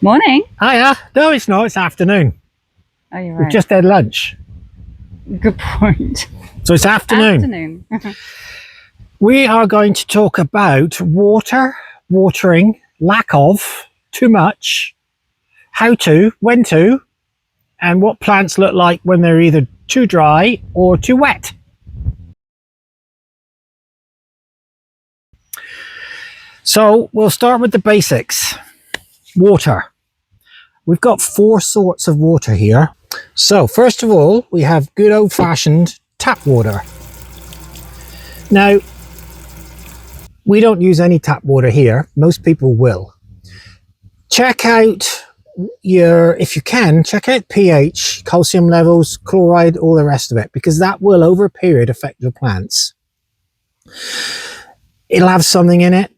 Morning. Hiya. No, it's not. It's afternoon. Oh, you're We've right. just had lunch. Good point. So it's afternoon. We are going to talk about watering, lack of, too much, how to, when to, and what plants look like when they're either too dry or too wet. So we'll start with the basics. Water. We've got 4 sorts of water here. So first of all, we have good old-fashioned tap water. Now, we don't use any tap water here. Most people will. Check out if you can, check out pH, calcium levels, chloride, all the rest of it, because that will over a period affect your plants. It'll have something in it.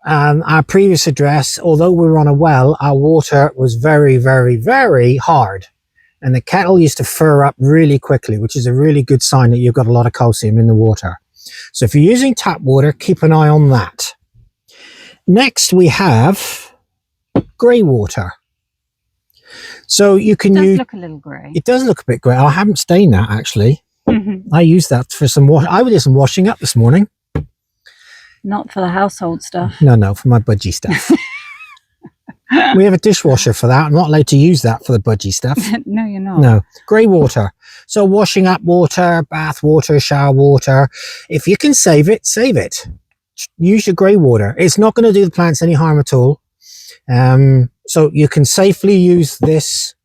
Our previous address, although we were on a well, our water was very, very, very hard. And the kettle used to fur up really quickly, which is a really good sign that you've got a lot of calcium in the water. So if you're using tap water, keep an eye on that. Next, we have grey water. So you can use... It does look a little grey. It does look a bit grey. I haven't stained that, actually. I used that for some wash. I did some washing up this morning. Not for the household stuff. No, for my budgie stuff. We have a dishwasher for that. I'm not allowed to use that for the budgie stuff. No, you're not. No. Grey water. So washing up water, bath water, shower water. If you can save it, save it. Use your grey water. It's not going to do the plants any harm at all. So you can safely use this.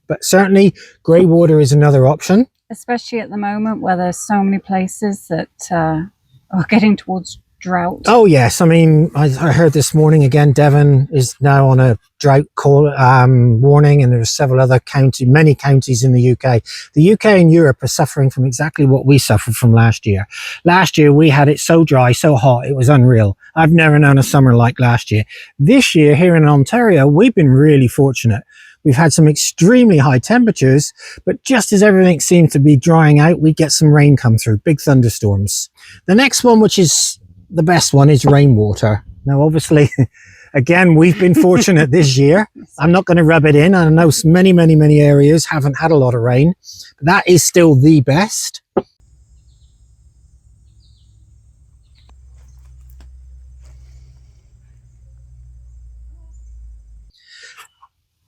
But certainly grey water is another option. Especially at the moment where there's so many places that are getting towards drought. Oh yes, I mean, I heard this morning again, Devon is now on a drought warning, and there's several other many counties in the UK. The UK and Europe are suffering from exactly what we suffered from last year. Last year we had it so dry, so hot, it was unreal. I've never known a summer like last year. This year here in Ontario, we've been really fortunate. We've had some extremely high temperatures, but just as everything seems to be drying out, we get some rain come through, big thunderstorms. The next one, which is the best one, is rainwater. Now, obviously, again, we've been fortunate this year. I'm not going to rub it in. I know many, many, many areas haven't had a lot of rain, but that is still the best.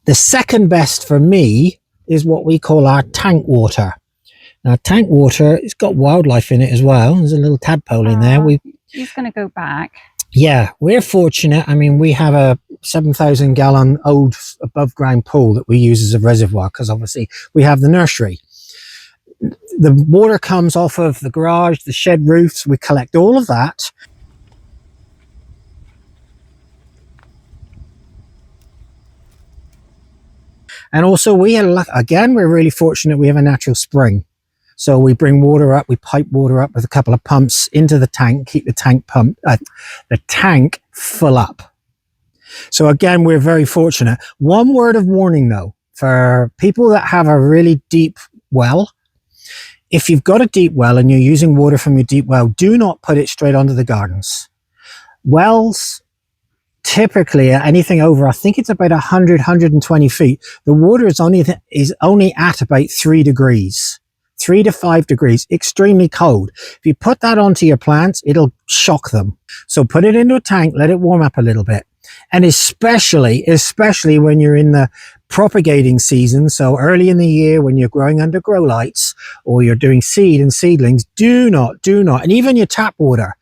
The second best for me is what we call our tank water. Now, tank water, it's got wildlife in it as well. There's a little tadpole in there. He's going to go back. Yeah, we're fortunate. I mean, we have a 7,000 gallon old above ground pool that we use as a reservoir because obviously we have the nursery. The water comes off of the garage, the shed roofs. We collect all of that. And also we're really fortunate we have a natural spring. So we bring water up, we pipe water up with a couple of pumps into the tank, keep the tank full up. So again, we're very fortunate. One word of warning though, for people that have a really deep well, if you've got a deep well and you're using water from your deep well, do not put it straight onto the gardens. Wells, typically anything over, I think it's about 100, 120 feet, the water is only at about 3 degrees. 3 to 5 degrees, extremely cold. If you put that onto your plants, it'll shock them. So put it into a tank, let it warm up a little bit. And especially when you're in the propagating season, so early in the year when you're growing under grow lights or you're doing seed and seedlings, do not, and even your tap water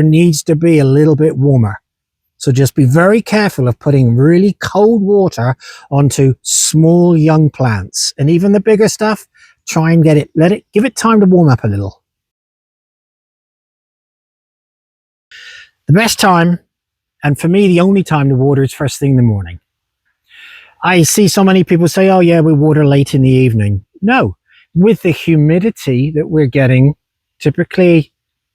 needs to be a little bit warmer. So just be very careful of putting really cold water onto small young plants. And even the bigger stuff, try and give it time to warm up a little. The best time, and for me the only time to water, is first thing in the morning. I see so many people say, oh yeah, we water late in the evening. No, with the humidity that we're getting, typically,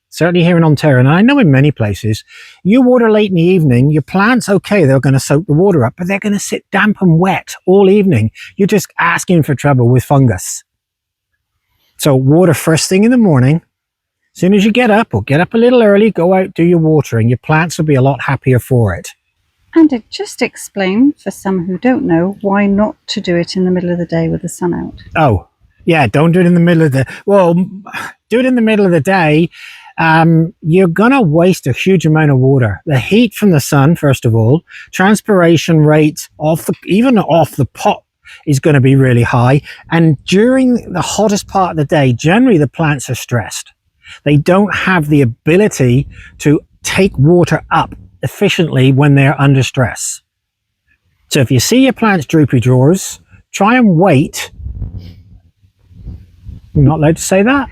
certainly here in Ontario, and I know in many places, you water late in the evening, your plants, okay, they're going to soak the water up, but they're going to sit damp and wet all evening. You're just asking for trouble with fungus. So water first thing in the morning. As soon as you get up, or get up a little early, go out, do your watering. Your plants will be a lot happier for it. And it just explain for some who don't know why not to do it in the middle of the day with the sun out. Oh, yeah, don't do it in the middle of the, well, do it in the middle of the day. You're going to waste a huge amount of water. The heat from the sun, first of all, transpiration rate even off the pot is going to be really high. And during the hottest part of the day, generally the plants are stressed. They don't have the ability to take water up efficiently when they're under stress. So if you see your plants droopy drawers, try and wait. You're not allowed to say that?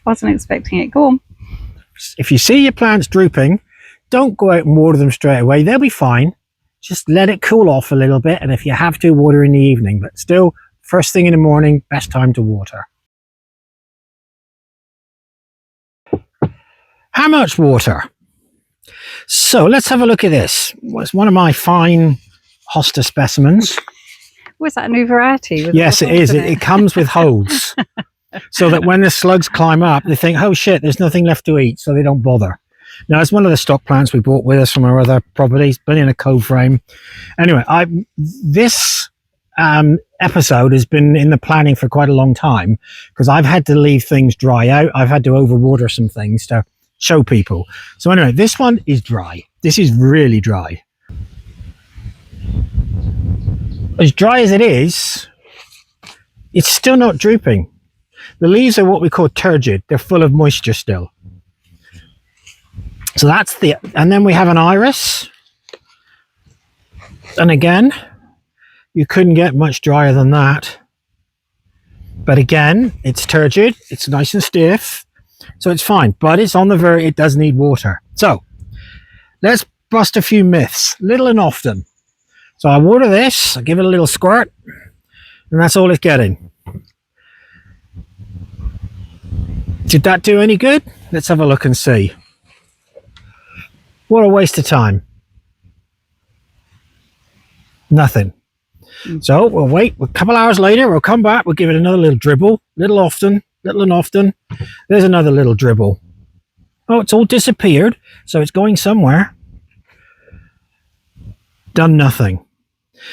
Wasn't expecting it. Go on. If you see your plants drooping, don't go out and water them straight away. They'll be fine. Just let it cool off a little bit. And if you have to, water in the evening. But still, first thing in the morning, best time to water. How much water? So let's have a look at this. It's one of my fine hosta specimens. Was that a new variety? Yes, it is. It comes with holes. So that when the slugs climb up, they think, oh shit, there's nothing left to eat, so they don't bother. Now, it's one of the stock plants we brought with us from our other properties, been in a cove frame. Anyway, this episode has been in the planning for quite a long time because I've had to leave things dry out. I've had to overwater some things to show people. So anyway, this one is dry. This is really dry. As dry as it is, it's still not drooping. The leaves are what we call turgid. They're full of moisture still. So that's and then we have an iris. And again, you couldn't get much drier than that. But again, it's turgid. It's nice and stiff. So it's fine, but it's on the verge. It does need water. So let's bust a few myths, little and often. So I water this, I give it a little squirt, and that's all it's getting. Did that do any good? Let's have a look and see. What a waste of time. Nothing. So we'll wait. A couple hours later, we'll come back. We'll give it another little dribble. Little and often. There's another little dribble. Oh, it's all disappeared. So it's going somewhere. Done nothing.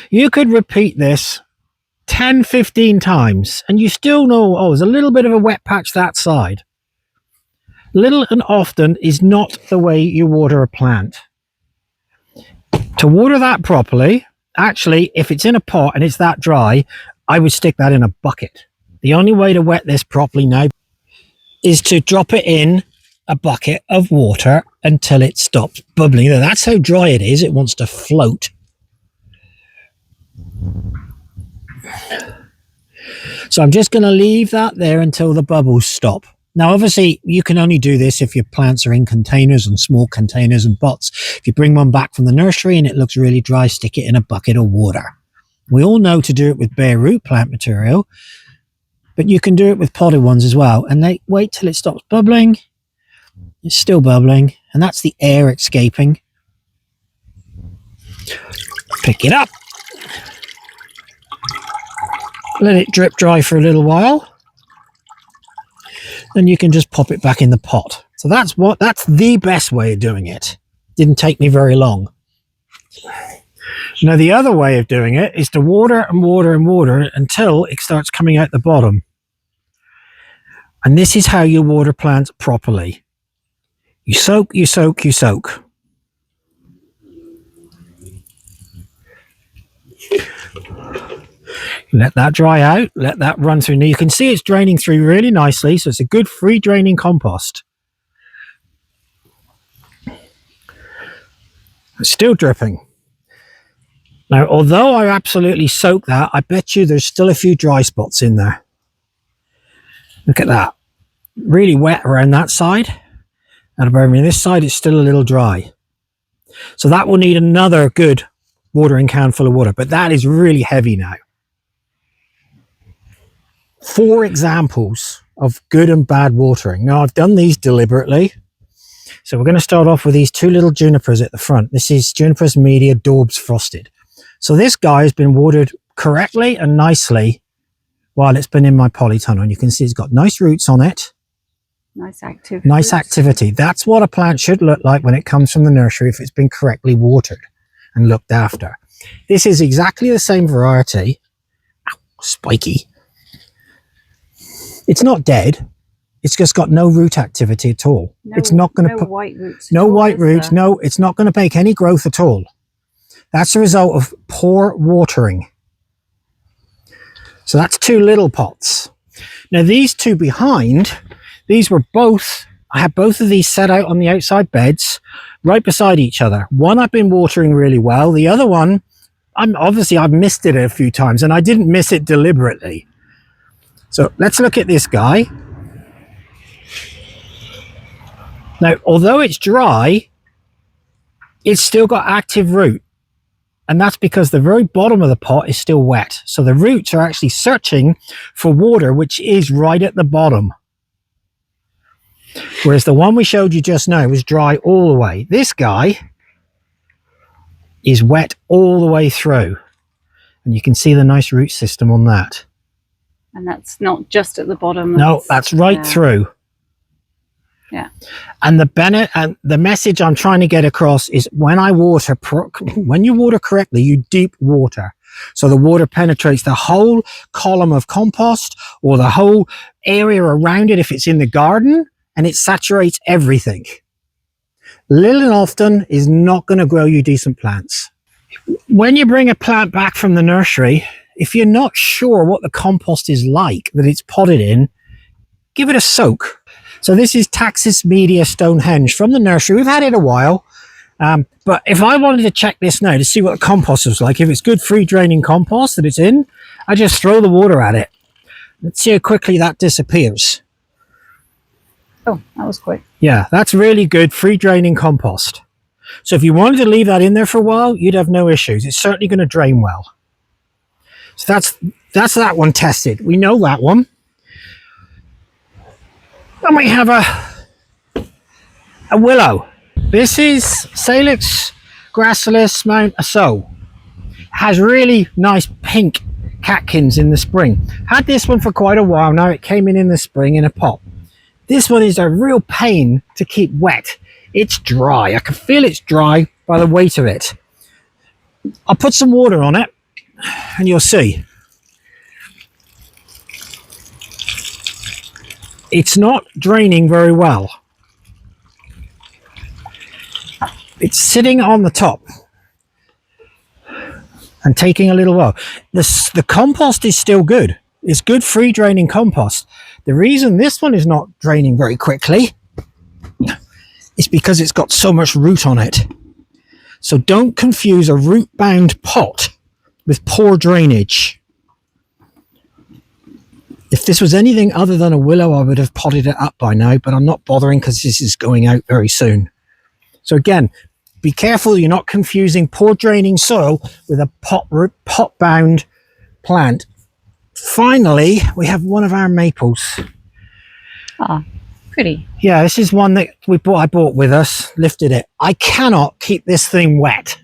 You could repeat this 10, 15 times and you still know, oh, there's a little bit of a wet patch that side. Little and often is not the way you water a plant. To water that properly, actually, if it's in a pot and it's that dry, I would stick that in a bucket. The only way to wet this properly now is to drop it in a bucket of water until it stops bubbling. That's how dry it is. It wants to float. So I'm just going to leave that there until the bubbles stop. Now, obviously, you can only do this if your plants are in containers and small containers and pots. If you bring one back from the nursery and it looks really dry, stick it in a bucket of water. We all know to do it with bare root plant material, but you can do it with potted ones as well. And they wait till it stops bubbling. It's still bubbling, and that's the air escaping. Pick it up. Let it drip dry for a little while. Then you can just pop it back in the pot. So that's the best way of doing it. Didn't take me very long. Now the other way of doing it is to water and water and water until it starts coming out the bottom. And this is how you water plants properly. You soak, you soak, you soak. Let that dry out, let that run through. Now you can see it's draining through really nicely, so it's a good free draining compost. It's still dripping. Now, although I absolutely soak that, I bet you there's still a few dry spots in there. Look at that. Really wet around that side. And around this side, it's still a little dry. So that will need another good watering can full of water, but that is really heavy now. 4 examples of good and bad watering. Now, I've done these deliberately. So we're going to start off with these 2 little junipers at the front. This is Junipers media Daubs frosted. So this guy has been watered correctly and nicely while it's been in my polytunnel. And you can see it's got nice roots on it. Nice active. Nice roots. activity. That's what a plant should look like when it comes from the nursery if it's been correctly watered and looked after. This is exactly the same variety. Ow, spiky. It's not dead. It's just got no root activity at all. It's not going to put white roots. no white roots. No, it's not going to make any growth at all. That's the result of poor watering. So that's 2 little pots. Now these 2 behind, these were both, I had both of these set out on the outside beds right beside each other. One I've been watering really well. The other one, I've missed it a few times, and I didn't miss it deliberately. So let's look at this guy. Now, although it's dry, it's still got active root. And that's because the very bottom of the pot is still wet. So the roots are actually searching for water, which is right at the bottom. Whereas the one we showed you just now was dry all the way. This guy is wet all the way through. And you can see the nice root system on that. And that's not just at the bottom. No, that's right through. Yeah. And the message I'm trying to get across is when you water correctly, you deep water. So the water penetrates the whole column of compost or the whole area around it if it's in the garden, and it saturates everything. Little and often is not going to grow you decent plants. When you bring a plant back from the nursery, if you're not sure what the compost is like that it's potted in, give it a soak. So this is Taxus Media Stonehenge from the nursery. We've had it a while, but if I wanted to check this now to see what the compost is like, if it's good free draining compost that it's in, I just throw the water at it. Let's see how quickly that disappears. Oh, that was quick. Yeah, that's really good free draining compost. So if you wanted to leave that in there for a while, you'd have no issues. It's certainly going to drain well. So that's that one tested. We know that one. Then we have a willow. This is Salix gracilis Mount Asso. Has really nice pink catkins in the spring. Had this one for quite a while now. It came in the spring in a pot. This one is a real pain to keep wet. It's dry. I can feel it's dry by the weight of it. I'll put some water on it and you'll see. It's not draining very well. It's sitting on the top and taking a little while. The compost is still good. It's good free draining compost. The reason this one is not draining very quickly is because it's got so much root on it. So don't confuse a root bound pot with poor drainage. If this was anything other than a willow, I would have potted it up by now, but I'm not bothering because this is going out very soon. So again, be careful you're not confusing poor draining soil with a pot bound plant. Finally, we have one of our maples. Ah, pretty. Yeah, this is one that I bought with us, lifted it. I cannot keep this thing wet.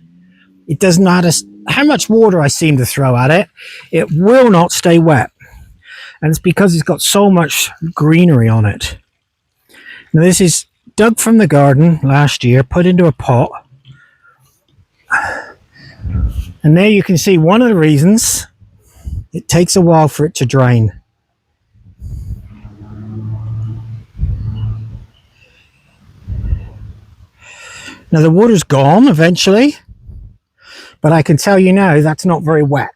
It doesn't matter how much water I seem to throw at it. It will not stay wet. And it's because it's got so much greenery on it. Now this is dug from the garden last year, put into a pot. And there you can see one of the reasons it takes a while for it to drain. Now the water's gone eventually, but I can tell you now that's not very wet.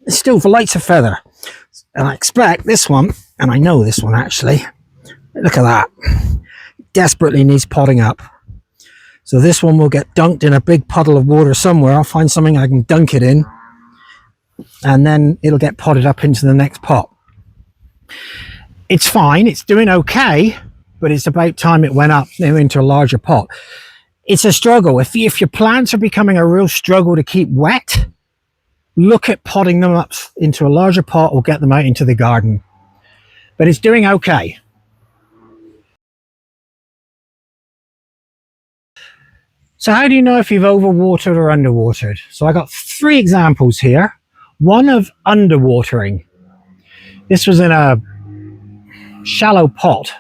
It's still light as a feather. And I expect this one, and I know this one actually, look at that, desperately needs potting up. So this one will get dunked in a big puddle of water somewhere. I'll find something I can dunk it in, and then it'll get potted up into the next pot. It's fine, it's doing okay, but it's about time it went up into a larger pot. It's a struggle. If your plants are becoming a real struggle to keep wet, look at potting them up into a larger pot or get them out into the garden. But it's doing okay. So how do you know if you've overwatered or underwatered? So I got 3 examples here. One of underwatering. This was in a shallow pot.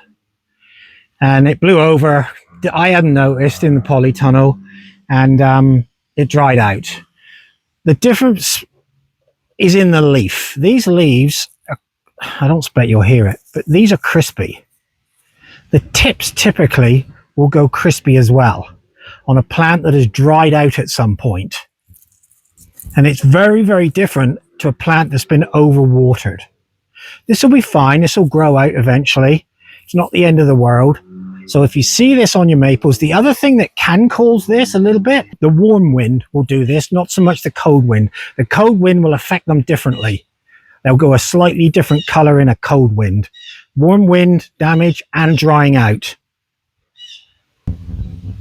and it blew over. I hadn't noticed in the polytunnel, and it dried out. The difference is in the leaf. These leaves, I don't expect you'll hear it, but these are crispy. The tips typically will go crispy as well on a plant that has dried out at some point. And it's very, very different to a plant that's been overwatered. This will be fine. This will grow out eventually. It's not the end of the world. So if you see this on your maples, the other thing that can cause this a little bit, the warm wind will do this, not so much the cold wind. The cold wind will affect them differently. They'll go a slightly different color in a cold wind. Warm wind, damage, and drying out.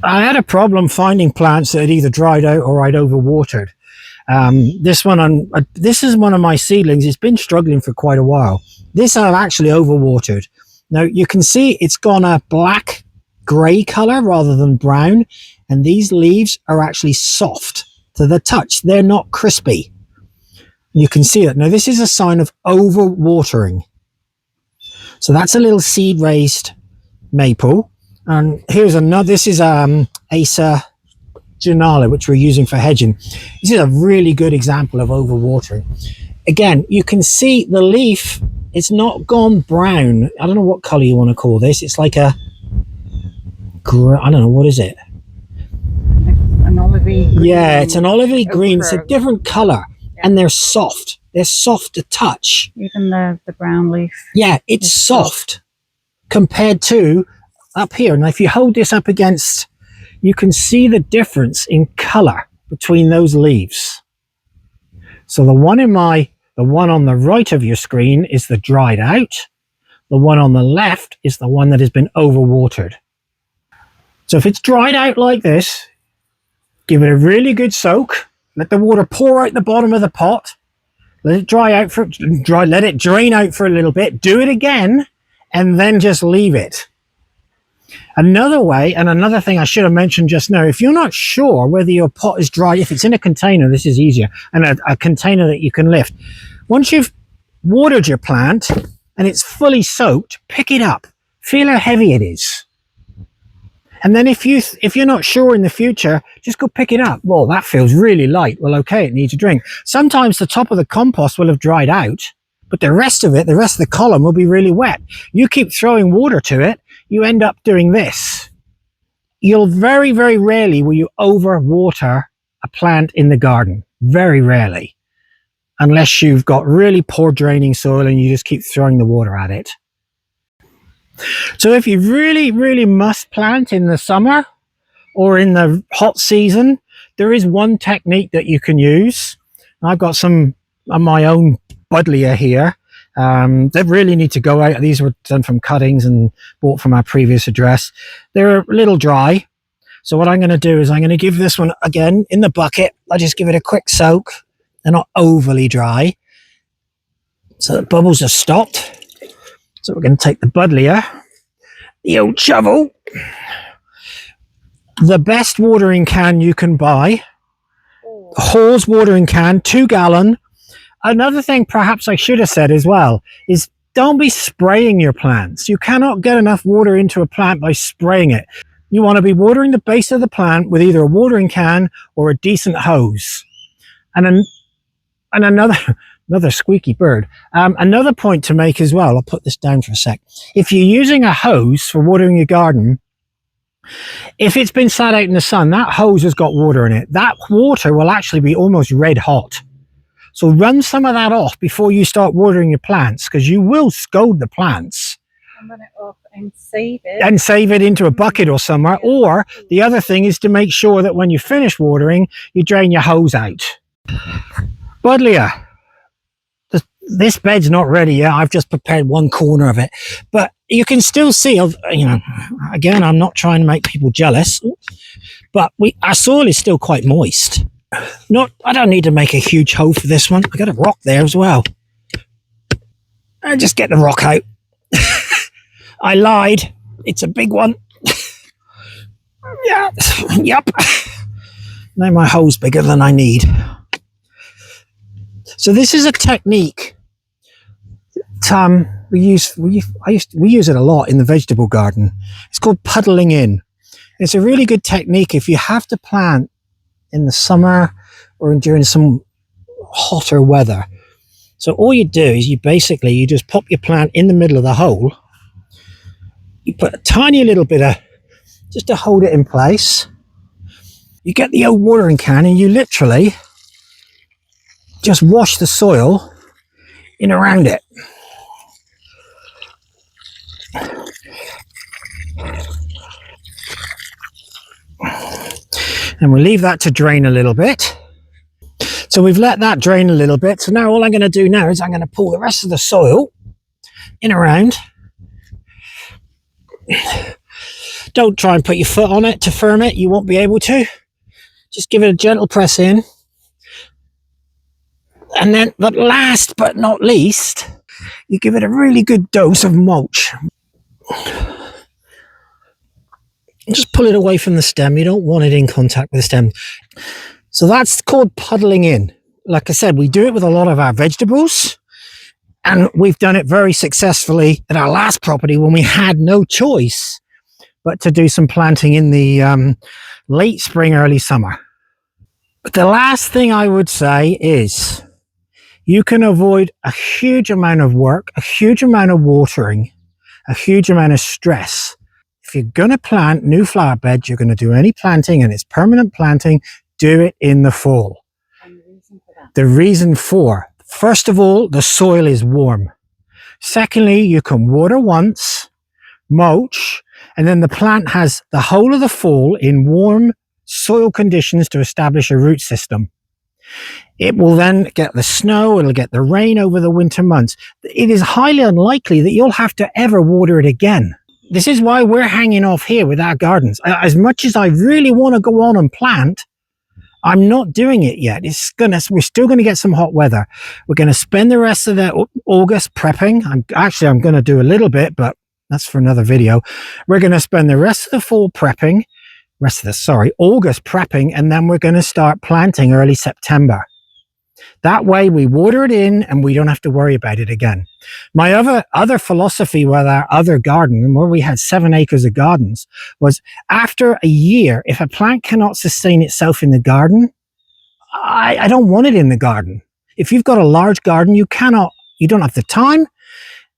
I had a problem finding plants that had either dried out or I'd overwatered. This is one of my seedlings. It's been struggling for quite a while. This I've actually overwatered. Now you can see it's gone a black grey color rather than brown, and these leaves are actually soft to the touch. They're not crispy. You can see it. Now this is a sign of overwatering. So that's a little seed raised maple. And here's another. This is Acer Janala, which we're using for hedging. This is a really good example of overwatering. Again, you can see the leaf, it's not gone brown. I don't know what color you want to call this. It's like a, I don't know, what is it? An olivey green. Yeah, it's an olivey green. It's a different color, and they're soft. They're soft to touch. Even the brown leaf. Yeah, it's soft compared to up here. Now, if you hold this up against, you can see the difference in color between those leaves. So the one on the right of your screen is the dried out. The one on the left is the one that has been overwatered. So if it's dried out like this, give it a really good soak. Let the water pour out the bottom of the pot. Let it dry out let it drain out for a little bit. Do it again, and then just leave it. Another way, and another thing I should have mentioned just now, if you're not sure whether your pot is dry, if it's in a container, this is easier, and a container that you can lift. Once you've watered your plant and it's fully soaked, pick it up. Feel how heavy it is. And then if you're not sure in the future, just go pick it up. Well, that feels really light. Well, okay, it needs a drink. Sometimes the top of the compost will have dried out, but the rest of the column will be really wet. You keep throwing water to it, you end up doing this. You'll very, very rarely will you overwater a plant in the garden. Very rarely. Unless you've got really poor draining soil and you just keep throwing the water at it. So if you really, really must plant in the summer or in the hot season, there is one technique that you can use. I've got some of my own buddleia here. They really need to go out. These were done from cuttings and bought from our previous address. They're a little dry. So what I'm going to do is I'm going to give this one again in the bucket. I'll just give it a quick soak. They're not overly dry. So the bubbles are stopped. So we're going to take the buddleia, the old shovel, the best watering can you can buy, Hawes watering can, 2 gallon. Another thing perhaps I should have said as well is don't be spraying your plants. You cannot get enough water into a plant by spraying it. You want to be watering the base of the plant with either a watering can or a decent hose. And another squeaky bird. Another point to make as well, I'll put this down for a sec. If you're using a hose for watering your garden, if it's been sat out in the sun, that hose has got water in it. That water will actually be almost red hot. So run some of that off before you start watering your plants, because you will scald the plants. And run it off and save it. And save it into a bucket or somewhere. Or the other thing is to make sure that when you finish watering, you drain your hose out. Buddleia. This bed's not ready yet. I've just prepared one corner of it. But you can still see, again, I'm not trying to make people jealous, but our soil is still quite moist. I don't need to make a huge hole for this one. I got a rock there as well. I just get the rock out. I lied. It's a big one. Yeah. Yep. Now my hole's bigger than I need. So this is a technique. we use it a lot in the vegetable garden. It's called puddling in. It's a really good technique if you have to plant in the summer or during some hotter weather. So all you do is you just pop your plant in the middle of the hole. You put a tiny little bit of, just to hold it in place. You get the old watering can and you literally just wash the soil in around it. And we'll leave that to drain a little bit. So we've let that drain a little bit. So now all I'm going to do now is I'm going to pull the rest of the soil in around. Don't try and put your foot on it to firm it. You won't be able to. Just give it a gentle press in. And then, but last but not least, you give it a really good dose of mulch. Just pull it away from the stem. You don't want it in contact with the stem. So that's called puddling in. Like I said, we do it with a lot of our vegetables, and we've done it very successfully at our last property when we had no choice but to do some planting in the late spring, early summer. But the last thing I would say is you can avoid a huge amount of work, a huge amount of watering, a huge amount of stress. If you're going to plant new flower beds, you're going to do any planting and it's permanent planting, do it in the fall. And the reason for that? The reason for, first of all, the soil is warm. Secondly, you can water once, mulch, and then the plant has the whole of the fall in warm soil conditions to establish a root system. It will then get the snow, it'll get the rain over the winter months. It is highly unlikely that you'll have to ever water it again. This is why we're hanging off here with our gardens. As much as I really want to go on and plant, I'm not doing it yet. We're still going to get some hot weather. We're going to spend the rest of the August prepping. I'm going to do a little bit, but that's for another video. We're going to spend the rest of the fall prepping, August prepping, and then we're going to start planting early September. That way we water it in and we don't have to worry about it again. My other philosophy with our other garden, where we had 7 acres of gardens, was after a year, if a plant cannot sustain itself in the garden, I don't want it in the garden. If you've got a large garden, you don't have the time.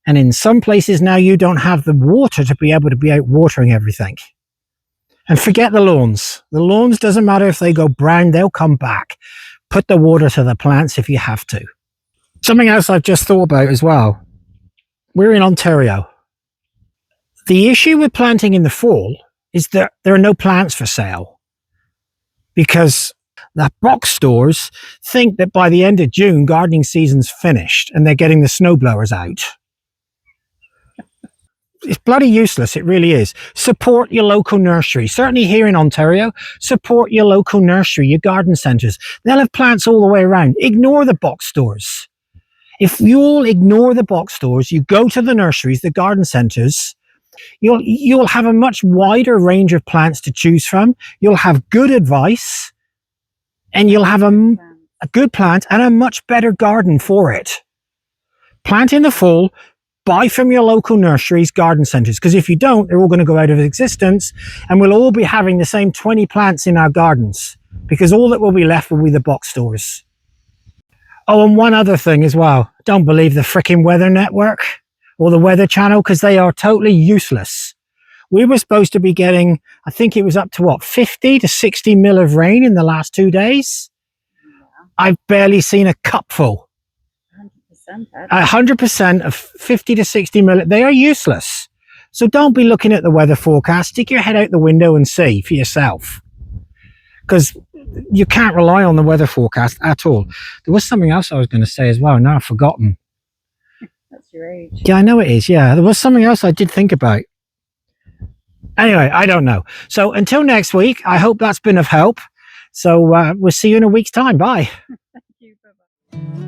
And in some places now, you don't have the water to be able to be out watering everything. And forget the lawns. The lawns, doesn't matter if they go brown, they'll come back. Put the water to the plants if you have to. Something else I've just thought about as well. We're in Ontario. The issue with planting in the fall is that there are no plants for sale, because the box stores think that by the end of June, gardening season's finished and they're getting the snowblowers out. It's bloody useless. It really is. Support your local nursery. Certainly here in Ontario, support your local nursery, your garden centres. They'll have plants all the way around. Ignore the box stores. If you all ignore the box stores, you go to the nurseries, the garden centres, you'll have a much wider range of plants to choose from. You'll have good advice, and you'll have a good plant and a much better garden for it. Plant in the fall. Buy from your local nurseries, garden centres, because if you don't, they're all going to go out of existence and we'll all be having the same 20 plants in our gardens, because all that will be left will be the box stores. Oh, and one other thing as well. Don't believe the frickin' Weather Network or the Weather Channel, because they are totally useless. We were supposed to be getting, I think it was up to 50 to 60 mil of rain in the last 2 days. I've barely seen a cupful. 100% of 50 to 60 mil, they are useless. So don't be looking at the weather forecast. Stick your head out the window and see for yourself, because you can't rely on the weather forecast at all. There was something else I was going to say as well. Now I've forgotten. That's your age. Yeah, I know it is. Yeah, there was something else I did think about. Anyway, I don't know. So until next week, I hope that's been of help. So we'll see you in a week's time. Bye. Thank you. Bye-bye. Thank you.